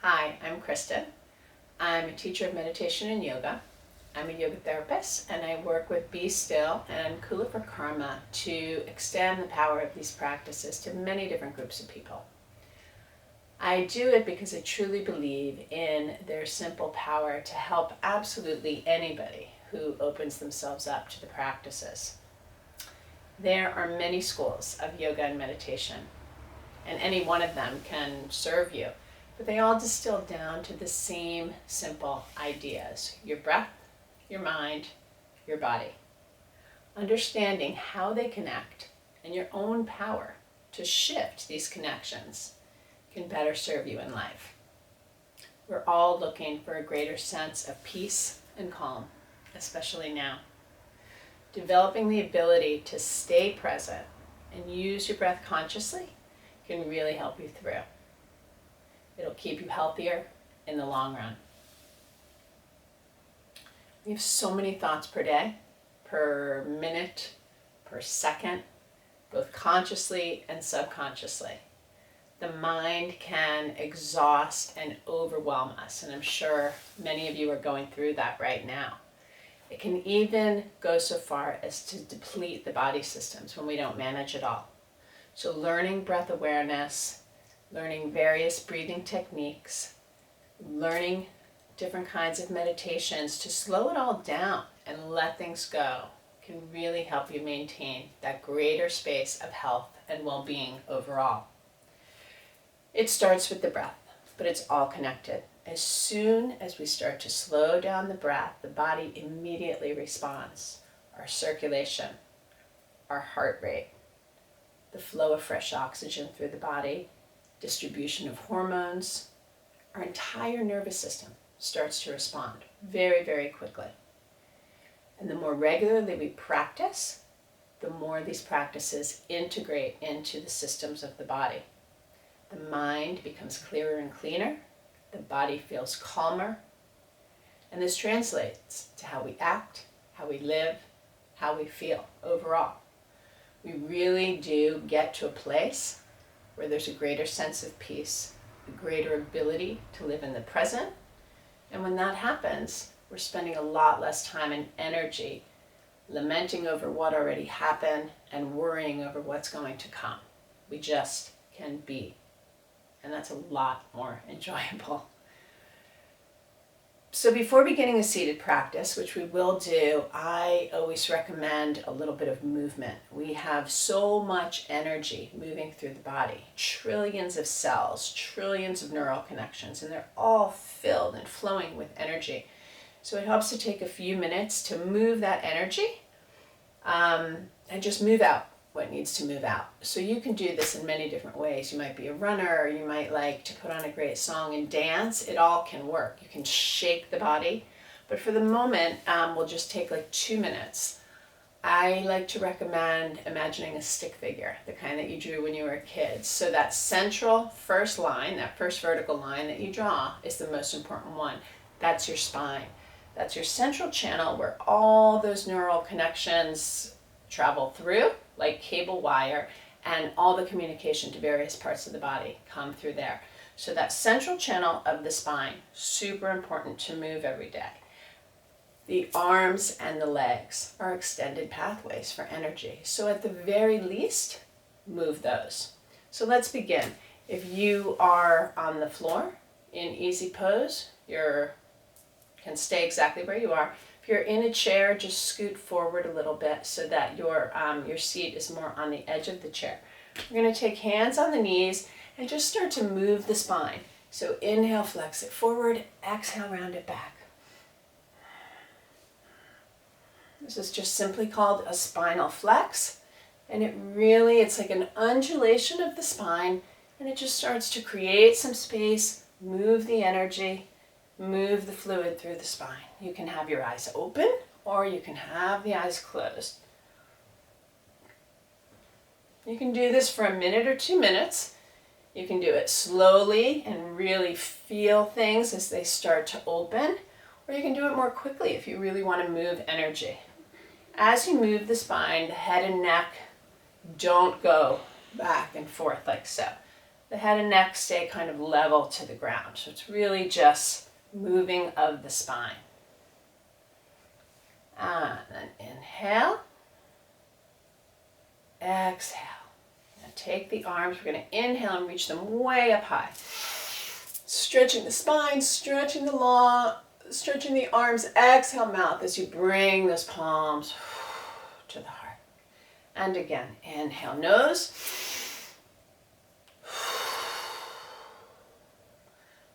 Hi, I'm Kristen. I'm a teacher of meditation and yoga. I'm a yoga therapist and I work with Be Still and Kula for Karma to extend the power of these practices to many different groups of people. I do it because I truly believe in their simple power to help absolutely anybody who opens themselves up to the practices. There are many schools of yoga and meditation, and any one of them can serve you. But they all distill down to the same simple ideas: your breath, your mind, your body. Understanding how they connect and your own power to shift these connections can better serve you in life. We're all looking for a greater sense of peace and calm, especially now. Developing the ability to stay present and use your breath consciously can really help you through. It'll keep you healthier in the long run. We have so many thoughts per day, per minute, per second, both consciously and subconsciously. The mind can exhaust and overwhelm us, and I'm sure many of you are going through that right now. It can even go so far as to deplete the body systems when we don't manage it all. So learning breath awareness, learning various breathing techniques, learning different kinds of meditations to slow it all down and let things go can really help you maintain that greater space of health and well-being overall. It starts with the breath, but it's all connected. As soon as we start to slow down the breath, the body immediately responds. Our circulation, our heart rate, the flow of fresh oxygen through the body, distribution of hormones, our entire nervous system starts to respond very, very quickly. And the more regularly we practice, the more these practices integrate into the systems of the body. The mind becomes clearer and cleaner, the body feels calmer, and this translates to how we act, how we live, how we feel overall. We really do get to a place where there's a greater sense of peace, a greater ability to live in the present. And when that happens, we're spending a lot less time and energy lamenting over what already happened and worrying over what's going to come. We just can be. And that's a lot more enjoyable. So before beginning a seated practice, which we will do, I always recommend a little bit of movement. We have so much energy moving through the body, trillions of cells, trillions of neural connections, and they're all filled and flowing with energy. So it helps to take a few minutes to move that energy and just move out what needs to move out. So you can do this in many different ways. You might be a runner, or you might like to put on a great song and dance. It all can work. You can shake the body. But for the moment, we'll just take like 2 minutes. I like to recommend imagining a stick figure, the kind that you drew when you were a kid. So that central first line, that first vertical line that you draw is the most important one. That's your spine. That's your central channel where all those neural connections travel through, like cable wire, and all the communication to various parts of the body come through there. So that central channel of the spine, super important to move every day. The arms and the legs are extended pathways for energy. So at the very least, move those. So let's begin. If you are on the floor in easy pose, you can stay exactly where you are. If you're in a chair, just scoot forward a little bit so that your seat is more on the edge of the chair. We're going to take hands on the knees and just start to move the spine. So inhale, flex it forward, exhale, round it back. This is just simply called a spinal flex, and it's like an undulation of the spine, and it just starts to create some space, move the energy, move the fluid through the spine. You can have your eyes open or you can have the eyes closed. You can do this for a minute or 2 minutes. You can do it slowly and really feel things as they start to open, or you can do it more quickly if you really want to move energy. As you move the spine, the head and neck don't go back and forth like so. the head and neck stay kind of level to the ground. So it's really just moving of the spine. And then inhale, exhale. Now take the arms, we're going to inhale and reach them way up high. Stretching the spine, stretching the arms, exhale mouth as you bring those palms to the heart. And again, inhale nose.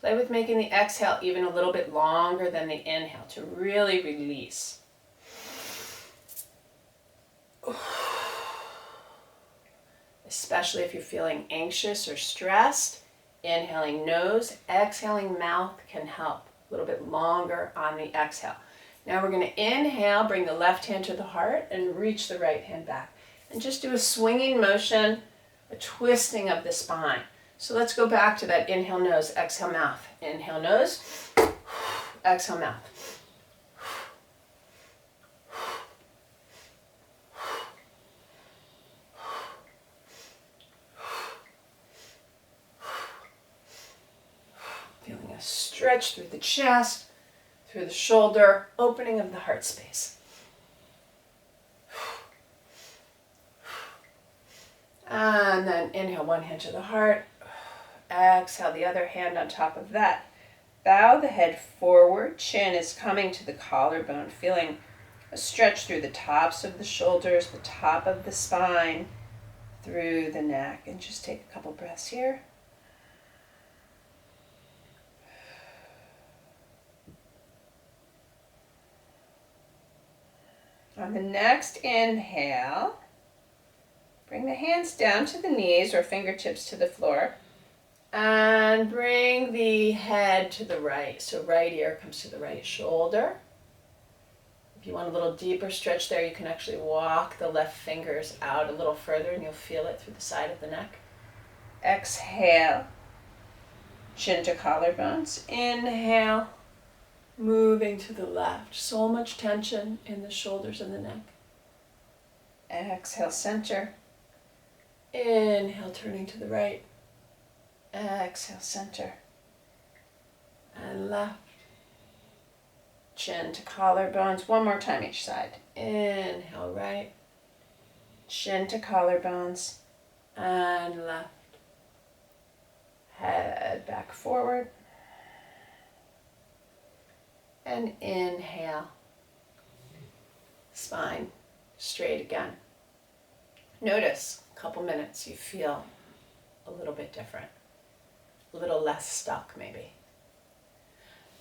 Play with making the exhale even a little bit longer than the inhale to really release. Especially if you're feeling anxious or stressed, inhaling nose, exhaling mouth can help. A little bit longer on the exhale. Now we're going to inhale, bring the left hand to the heart and reach the right hand back. And just do a swinging motion, a twisting of the spine. So let's go back to that inhale nose, exhale mouth. Inhale nose, exhale mouth. Feeling a stretch through the chest, through the shoulder, opening of the heart space. And then inhale one hand to the heart. Exhale the other hand on top of that. Bow the head forward. Chin is coming to the collarbone. Feeling a stretch through the tops of the shoulders, the top of the spine, through the neck. And just take a couple breaths here. On the next inhale, bring the hands down to the knees or fingertips to the floor. And bring the head to the right. So right ear comes to the right shoulder. If you want a little deeper stretch there, you can actually walk the left fingers out a little further and you'll feel it through the side of the neck. Exhale, chin to collarbones. Inhale, moving to the left. So much tension in the shoulders and the neck. Exhale, center. Inhale, turning to the right. Exhale, center. And left. Chin to collarbones. One more time each side. Inhale, right. Chin to collarbones. And left. Head back forward. And inhale. Spine straight again. Notice a couple minutes you feel a little bit different. A little less stuck maybe.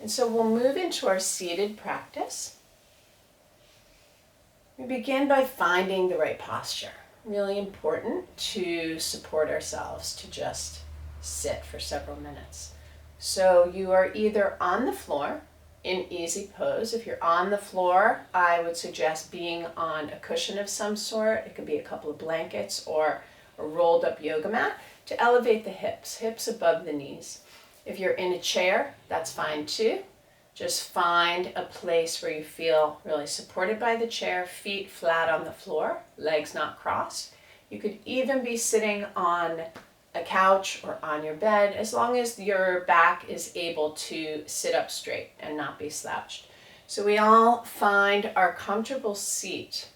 And so we'll move into our seated practice. We begin by finding the right posture. Really important to support ourselves, to just sit for several minutes. So you are either on the floor in easy pose. If you're on the floor, I would suggest being on a cushion of some sort. It could be a couple of blankets or a rolled up yoga mat to elevate the hips above the knees. If you're in a chair, that's fine too. Just find a place where you feel really supported by the chair, feet flat on the floor, legs not crossed. You could even be sitting on a couch or on your bed, as long as your back is able to sit up straight and not be slouched. So we all find our comfortable seat,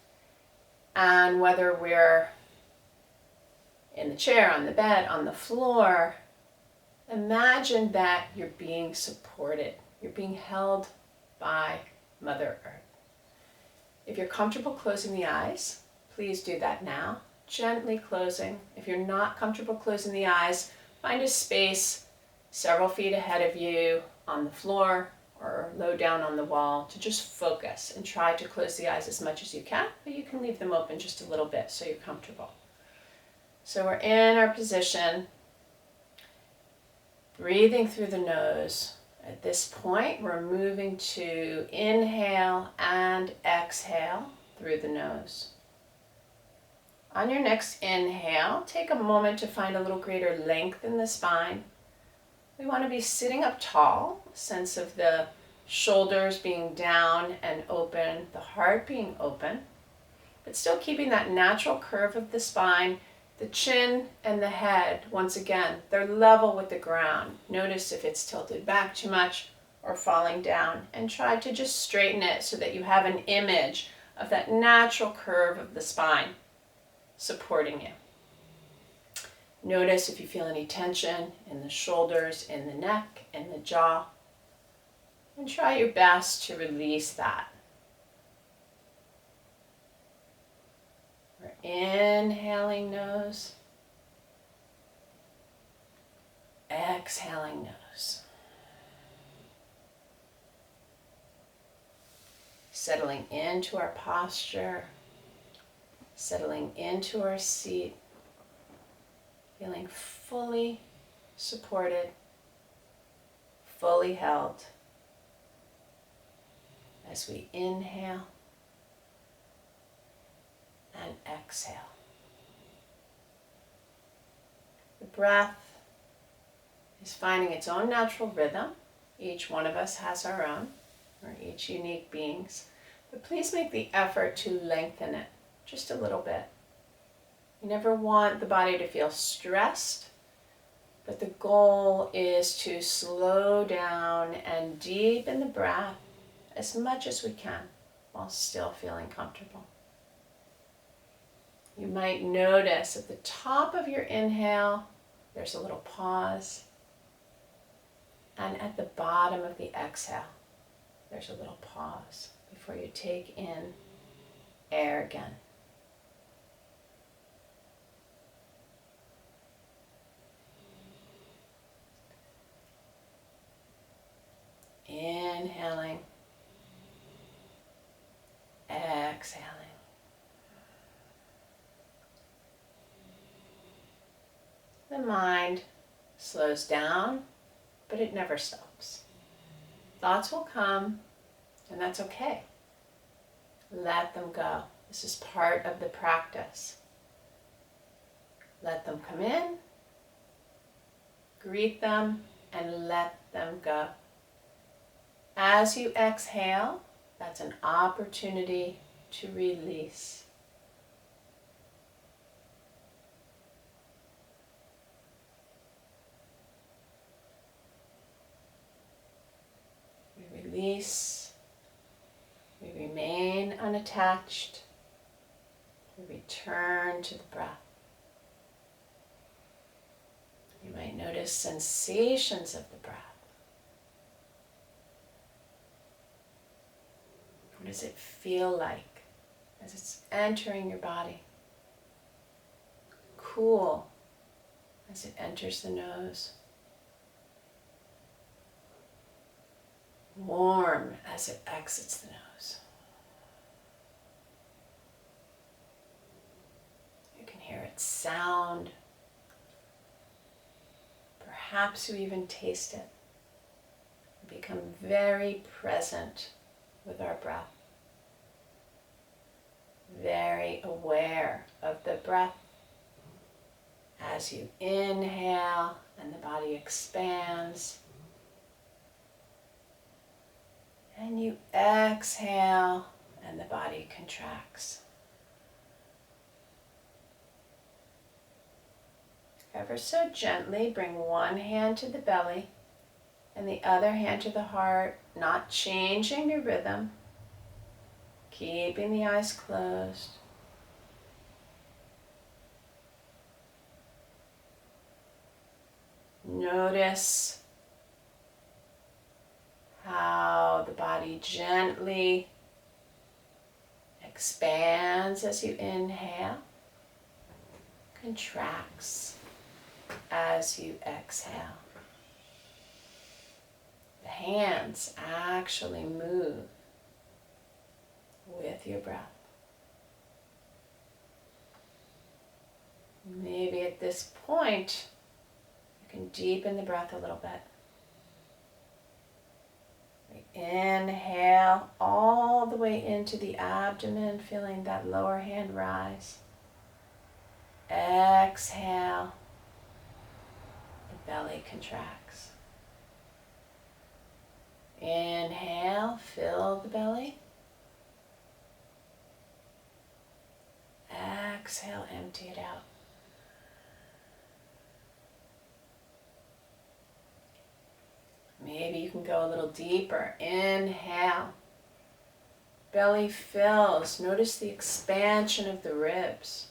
and whether we're in the chair, on the bed, on the floor, imagine that you're being supported. You're being held by Mother Earth. If you're comfortable closing the eyes, please do that now. Gently closing. If you're not comfortable closing the eyes, find a space several feet ahead of you on the floor or low down on the wall to just focus and try to close the eyes as much as you can, but you can leave them open just a little bit so you're comfortable. So we're in our position, breathing through the nose. At this point, we're moving to inhale and exhale through the nose. On your next inhale, take a moment to find a little greater length in the spine. We want to be sitting up tall, a sense of the shoulders being down and open, the heart being open, but still keeping that natural curve of the spine The chin and the head, once again, they're level with the ground. Notice if it's tilted back too much or falling down, and try to just straighten it so that you have an image of that natural curve of the spine supporting you. Notice if you feel any tension in the shoulders, in the neck, in the jaw, and try your best to release that. We're inhaling nose, exhaling nose. Settling into our posture, settling into our seat, feeling fully supported, fully held as we inhale and exhale. The breath is finding its own natural rhythm. Each one of us has our own. We're each unique beings. But please make the effort to lengthen it just a little bit. You never want the body to feel stressed, but the goal is to slow down and deepen the breath as much as we can while still feeling comfortable. You might notice at the top of your inhale, there's a little pause. And at the bottom of the exhale, there's a little pause before you take in air again. Inhaling, exhaling. The mind slows down, but it never stops. Thoughts will come, and that's okay. Let them go. This is part of the practice. Let them come in, greet them, and let them go. As you exhale, that's an opportunity to release. We release. We remain unattached. We return to the breath. You might notice sensations of the breath. What does it feel like as it's entering your body? Cool as it enters the nose. Warm as it exits the nose. You can hear its sound. Perhaps you even taste it. Become very present with our breath. Very aware of the breath as you inhale and the body expands. And you exhale and the body contracts. Ever so gently bring one hand to the belly and the other hand to the heart, not changing your rhythm, keeping the eyes closed. Notice how the body gently expands as you inhale, contracts as you exhale. The hands actually move with your breath. Maybe at this point, you can deepen the breath a little bit. Inhale all the way into the abdomen, feeling that lower hand rise. Exhale, the belly contracts. Inhale, fill the belly. Exhale, empty it out. Maybe you can go a little deeper. Inhale. Belly fills. Notice the expansion of the ribs.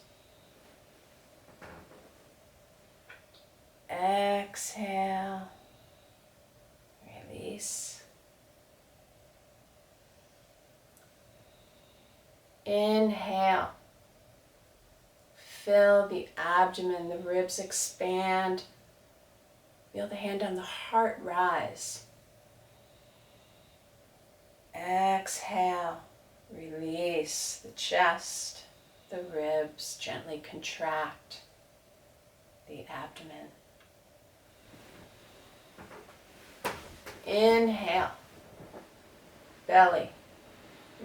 Exhale. Release. Inhale. Fill the abdomen, the ribs expand. Feel the hand on the heart rise. Exhale. Release the chest, the ribs gently contract, the abdomen. Inhale. Belly,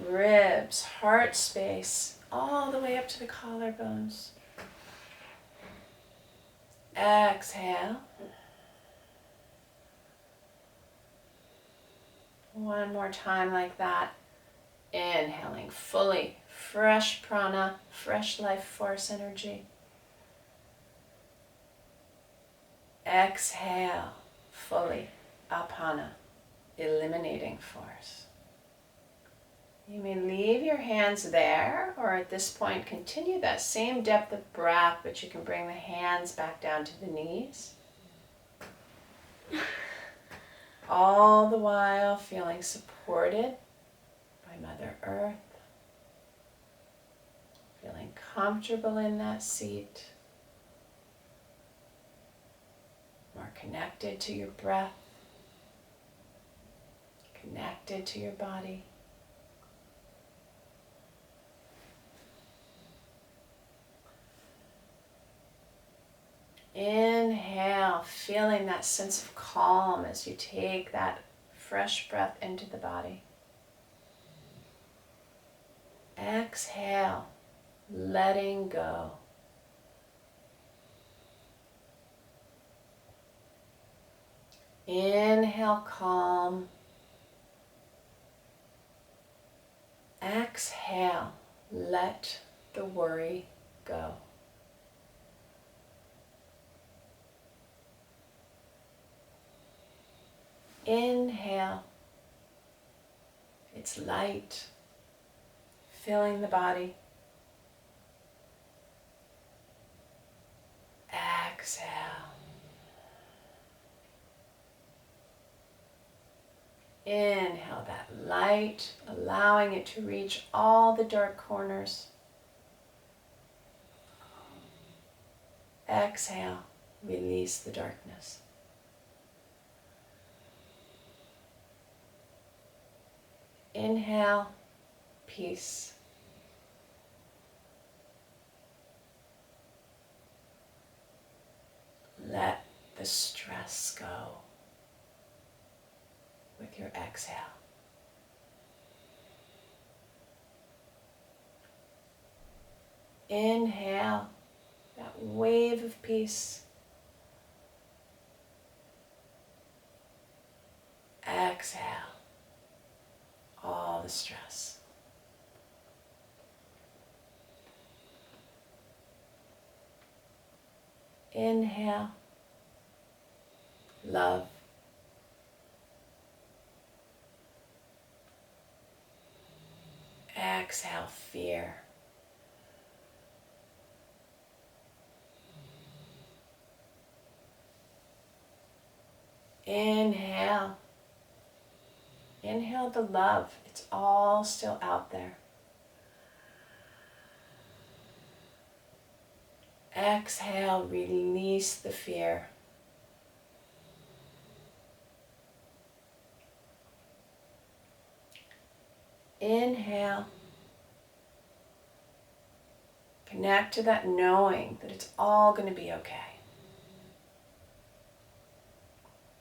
ribs, heart space, all the way up to the collarbones. Exhale. One more time like that. Inhaling fully, fresh prana, fresh life force energy. Exhale fully, apana, eliminating force. You may leave your hands there, or at this point continue that same depth of breath, but you can bring the hands back down to the knees. All the while feeling supported by Mother Earth. Feeling comfortable in that seat. More connected to your breath. Connected to your body. Inhale, feeling that sense of calm as you take that fresh breath into the body. Exhale, letting go. Inhale, calm. Exhale, let the worry go. Inhale, it's light, filling the body. Exhale. Inhale that light, allowing it to reach all the dark corners. Exhale, release the darkness. Inhale, peace. Let the stress go with your exhale. Inhale, that wave of peace. Exhale, all the stress. Inhale, love. Exhale, fear. Inhale. Inhale the love. It's all still out there. Exhale, release the fear. Inhale. Connect to that knowing that it's all going to be okay.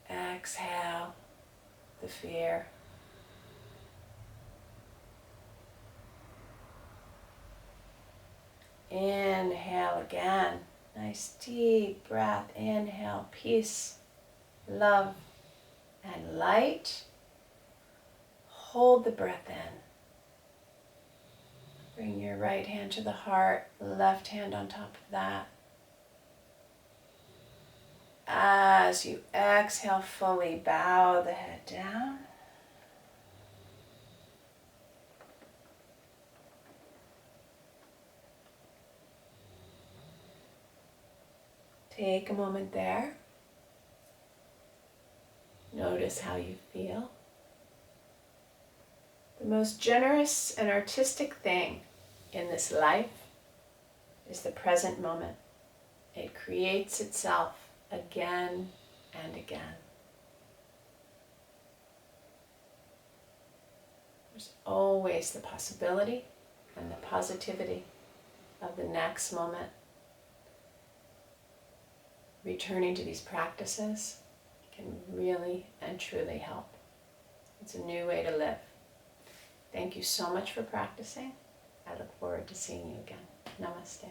Exhale the fear. Inhale again. Nice deep breath. Inhale, peace, love, and light. Hold the breath in. Bring your right hand to the heart, left hand on top of that. As you exhale, fully bow the head down. Take a moment there. Notice how you feel. The most generous and artistic thing in this life is the present moment. It creates itself again and again. There's always the possibility and the positivity of the next moment. Returning to these practices can really and truly help. It's a new way to live. Thank you so much for practicing. I look forward to seeing you again. Namaste.